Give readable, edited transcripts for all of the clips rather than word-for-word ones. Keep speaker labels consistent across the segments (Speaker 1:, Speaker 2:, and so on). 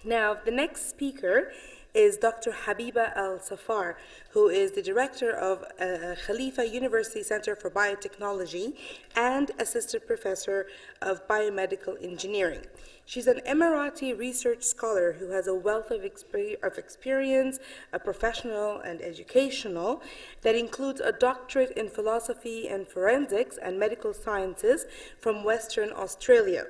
Speaker 1: Now, the next speaker is Dr. Habiba Al Safar, who is the director of Khalifa University Center for Biotechnology and assistant professor of biomedical engineering. She's an Emirati research scholar who has a wealth of experience, a professional and educational, that includes a doctorate in philosophy and forensics and medical sciences from Western Australia,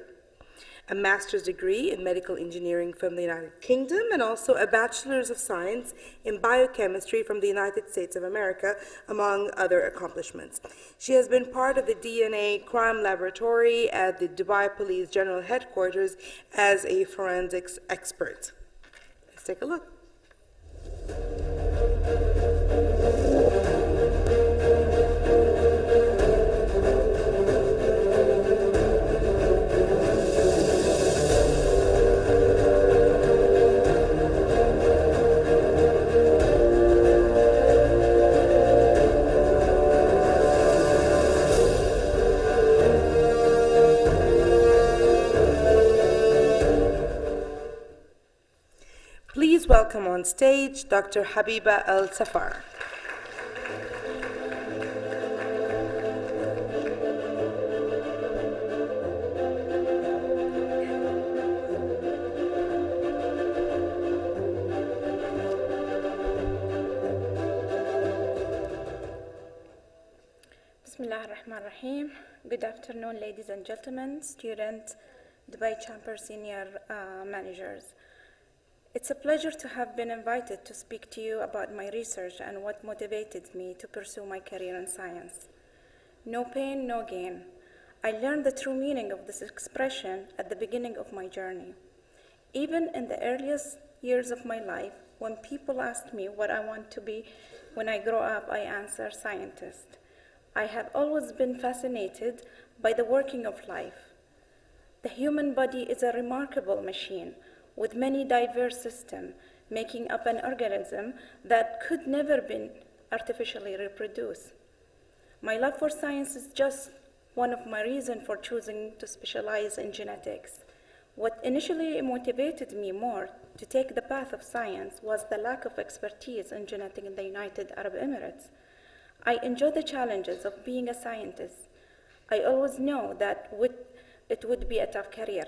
Speaker 1: a master's degree in medical engineering from the United Kingdom, and also a bachelor's of science in biochemistry from the United States of America, among other accomplishments. She has been part of the DNA crime laboratory at the Dubai Police General Headquarters as a forensics expert. Let's take a look. Please welcome on stage Dr. Habiba Al Safar.
Speaker 2: Bismillah ar-Rahman ar-Rahim. Good afternoon, ladies and gentlemen, students, Dubai Chamber senior managers. It's a pleasure to have been invited to speak to you about my research and what motivated me to pursue my career in science. No pain, no gain. I learned the true meaning of this expression at the beginning of my journey. Even in the earliest years of my life, when people asked me what I want to be when I grow up, I answer scientist. I have always been fascinated by the working of life. The human body is a remarkable machine with many diverse systems, making up an organism that could never be artificially reproduced. My love for science is just one of my reasons for choosing to specialize in genetics. What initially motivated me more to take the path of science was the lack of expertise in genetics in the United Arab Emirates. I enjoy the challenges of being a scientist. I always know that it would be a tough career.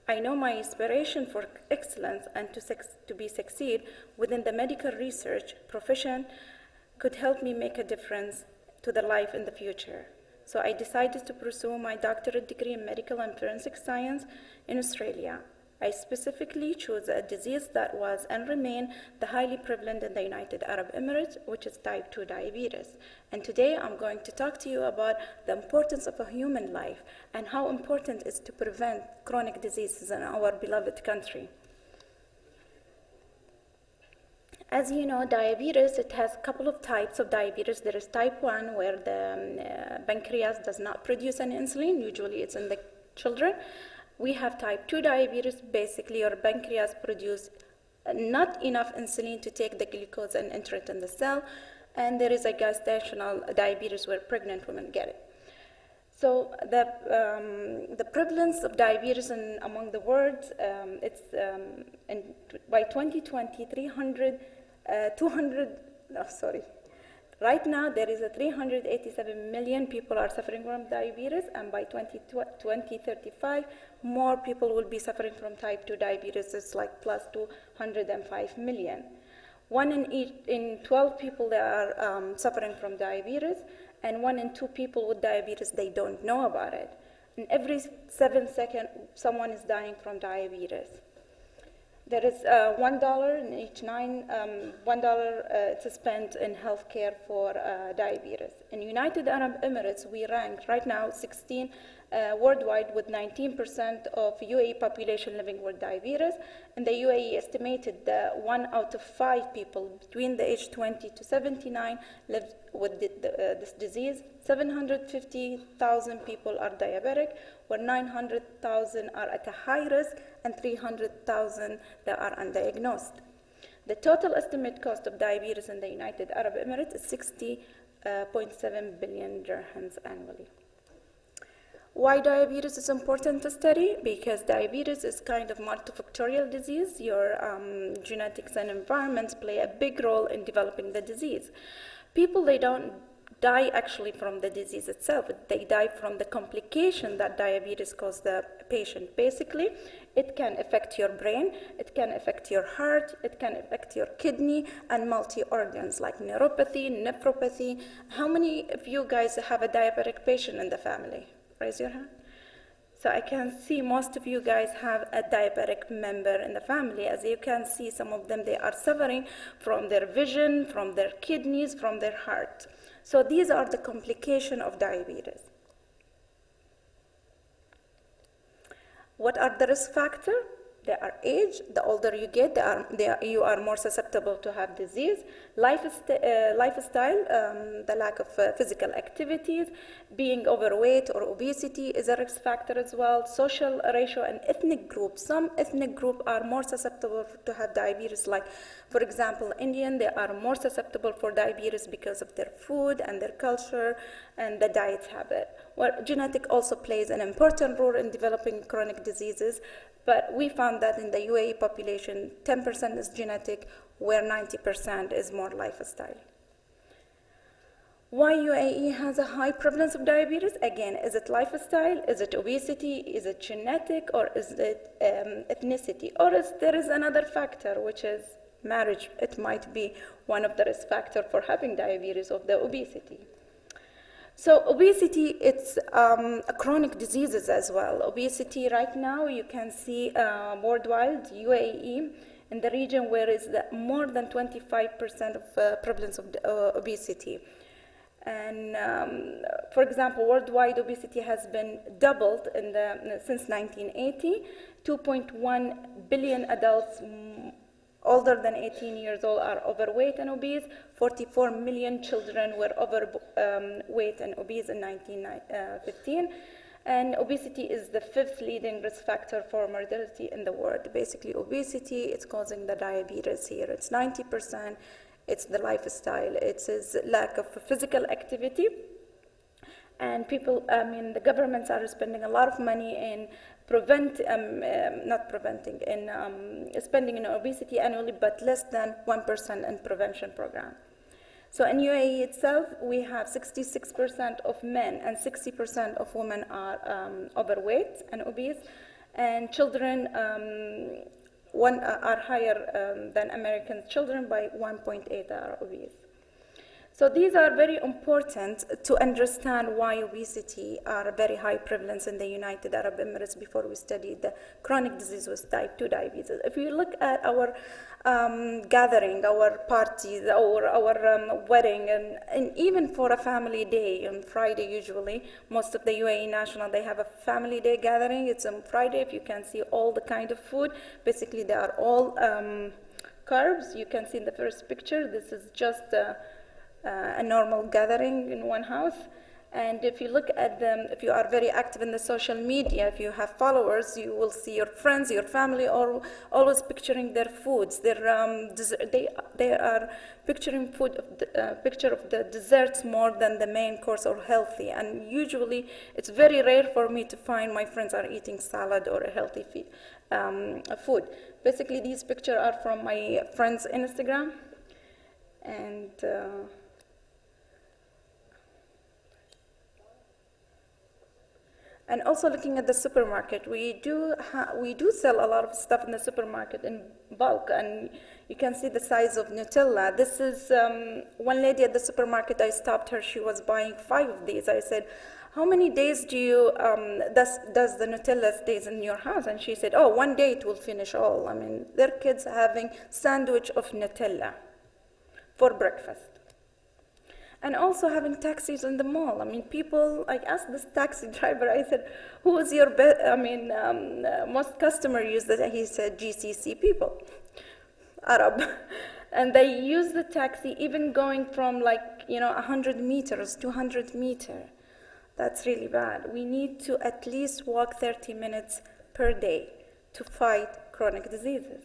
Speaker 2: I know my aspiration for excellence and to succeed within the medical research profession could help me make a difference to the life in the future. So I decided to pursue my doctorate degree in medical and forensic science in Australia. I specifically chose a disease that was and remain the highly prevalent in the United Arab Emirates, which is type 2 diabetes. And today I'm going to talk to you about the importance of a human life and how important it is to prevent chronic diseases in our beloved country. As you know, diabetes, it has a couple of types of diabetes. There is type 1, where the pancreas does not produce any insulin. Usually it's in the children. We have type 2 diabetes. Basically, your pancreas produces not enough insulin to take the glucose and enter it in the cell. And there is a gestational diabetes where pregnant women get it. So the prevalence of diabetes among the world, by 2020, right now there is 387 million people are suffering from diabetes, and by 2035, more people will be suffering from type 2 diabetes. It's like plus 205 million. 1 in 12 people that are suffering from diabetes, and 1 in 2 people with diabetes, they don't know about it. And every 7 seconds, someone is dying from diabetes. There is $1 in each $1 to spend in healthcare for diabetes. In United Arab Emirates, we rank right now 16 worldwide, with 19% of UAE population living with diabetes. And the UAE estimated that 1 out of 5 people between the age 20 to 79 live with this disease. 750,000 people are diabetic, where 900,000 are at a high risk, and 300,000 that are undiagnosed. The total estimate cost of diabetes in the United Arab Emirates is 60.7 billion dirhams annually. Why diabetes is important to study? Because diabetes is kind of multifactorial disease. Your genetics and environment play a big role in developing the disease. People, they don't die actually from the disease itself. They die from the complication that diabetes causes the patient. Basically, it can affect your brain, it can affect your heart, it can affect your kidney and multi-organs like neuropathy, nephropathy. How many of you guys have a diabetic patient in the family? Raise your hand. So I can see most of you guys have a diabetic member in the family. As you can see, some of them, they are suffering from their vision, from their kidneys, from their heart. So these are the complications of diabetes. What are the risk factors? They are age. The older you get, you are more susceptible to have disease. Lifestyle, the lack of physical activities, being overweight or obesity is a risk factor as well. Social ratio and ethnic groups. Some ethnic groups are more susceptible to have diabetes. Like, for example, Indian, they are more susceptible for diabetes because of their food and their culture and the diet habit. Well, genetic also plays an important role in developing chronic diseases. But we found that in the UAE population, 10% is genetic, where 90% is more lifestyle. Why UAE has a high prevalence of diabetes? Again, is it lifestyle? Is it obesity? Is it genetic? Or is it ethnicity? Or there is another factor, which is marriage. It might be one of the risk factors for having diabetes of the obesity. So obesity, it's a chronic diseases as well. Obesity right now, you can see worldwide, UAE, in the region where is more than 25% of prevalence of obesity. And for example, worldwide obesity has been doubled since 1980. 2.1 billion adults older than 18 years old are overweight and obese. 44 million children were overweight and obese in 1915. And obesity is the 5th leading risk factor for mortality in the world. Basically, obesity, it's causing the diabetes here. It's 90%. It's the lifestyle. It's lack of physical activity. And people, the governments are spending a lot of money in spending in obesity annually, but less than 1% in prevention program. So in UAE itself, we have 66% of men and 60% of women are overweight and obese, and children are higher than American children by 1.8 are obese. So these are very important to understand why obesity are a very high prevalence in the United Arab Emirates before we studied the chronic disease with type 2 diabetes. If you look at our gathering, our parties, our wedding, and even for a family day on Friday usually, most of the UAE national, they have a family day gathering. It's on Friday. If you can see all the kind of food, basically they are all carbs. You can see in the first picture, this is just a normal gathering in one house. And if you look at them, if you are very active in the social media, if you have followers, you will see your friends, your family, always picturing their foods. They are picturing picture of the desserts more than the main course or healthy. And usually, it's very rare for me to find my friends are eating salad or a healthy food. Basically, these pictures are from my friend's Instagram. And also looking at the supermarket, we do sell a lot of stuff in the supermarket in bulk, and you can see the size of Nutella. This is one lady at the supermarket. I stopped her. She was buying 5 of these. I said, "How many days do you does the Nutella stays in your house?" And she said, "Oh, one day it will finish all." I mean, their kids having sandwich of Nutella for breakfast. And also having taxis in the mall. I mean, people, I asked this taxi driver, I said, who is your most customer use that? He said, GCC people, Arab. And they use the taxi even going from 100 meters, 200 meters. That's really bad. We need to at least walk 30 minutes per day to fight chronic diseases.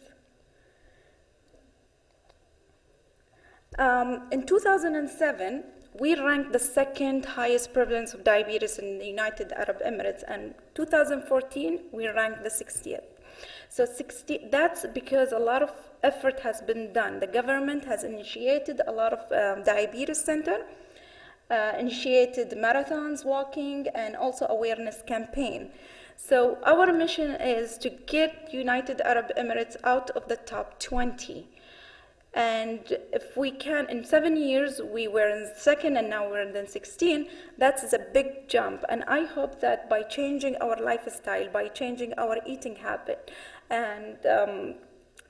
Speaker 2: In 2007, we ranked the second highest prevalence of diabetes in the United Arab Emirates, and 2014 we ranked the 60th. So that's because a lot of effort has been done. The government has initiated a lot of diabetes center, initiated marathons, walking, and also awareness campaign. So our mission is to get United Arab Emirates out of the top 20. And if we can, in 7 years, we were in second and now we're in 16, that's a big jump. And I hope that by changing our lifestyle, by changing our eating habit, and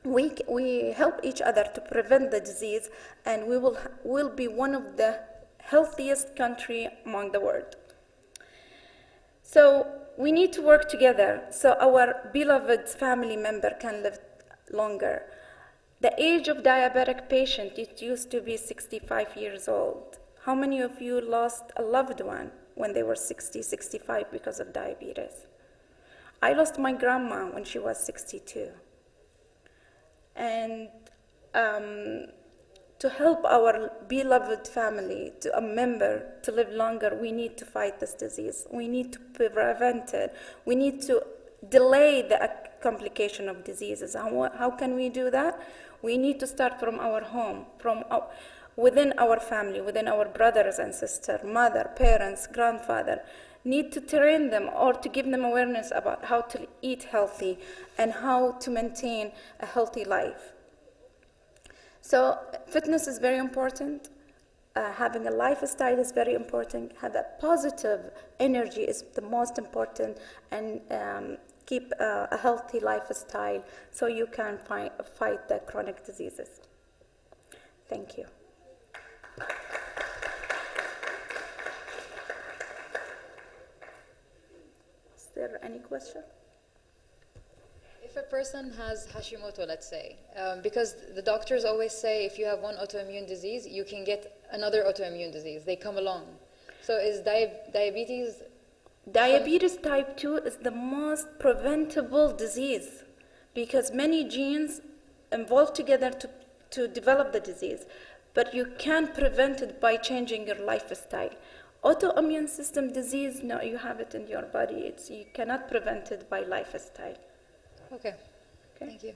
Speaker 2: we help each other to prevent the disease, and we will be one of the healthiest country among the world. So we need to work together so our beloved family member can live longer. The age of diabetic patient, it used to be 65 years old. How many of you lost a loved one when they were 60, 65 because of diabetes? I lost my grandma when she was 62. And to help our beloved family, to a member to live longer, we need to fight this disease. We need to prevent it. We need to delay the complication of diseases. How can we do that? We need to start from our home, within our family, within our brothers and sisters, mother, parents, grandfather. Need to train them or to give them awareness about how to eat healthy and how to maintain a healthy life. So fitness is very important. Having a lifestyle is very important. Have a positive energy is the most important, and keep a healthy lifestyle so you can fight the chronic diseases. Thank you. Is there any question?
Speaker 3: If a person has Hashimoto, let's say, because the doctors always say if you have one autoimmune disease, you can get another autoimmune disease. They come along. So is diabetes...
Speaker 2: Diabetes type 2 is the most preventable disease because many genes involve together to develop the disease, but you can't prevent it by changing your lifestyle. Autoimmune system disease, no, you have it in your body. You cannot prevent it by lifestyle.
Speaker 3: Okay. Thank you.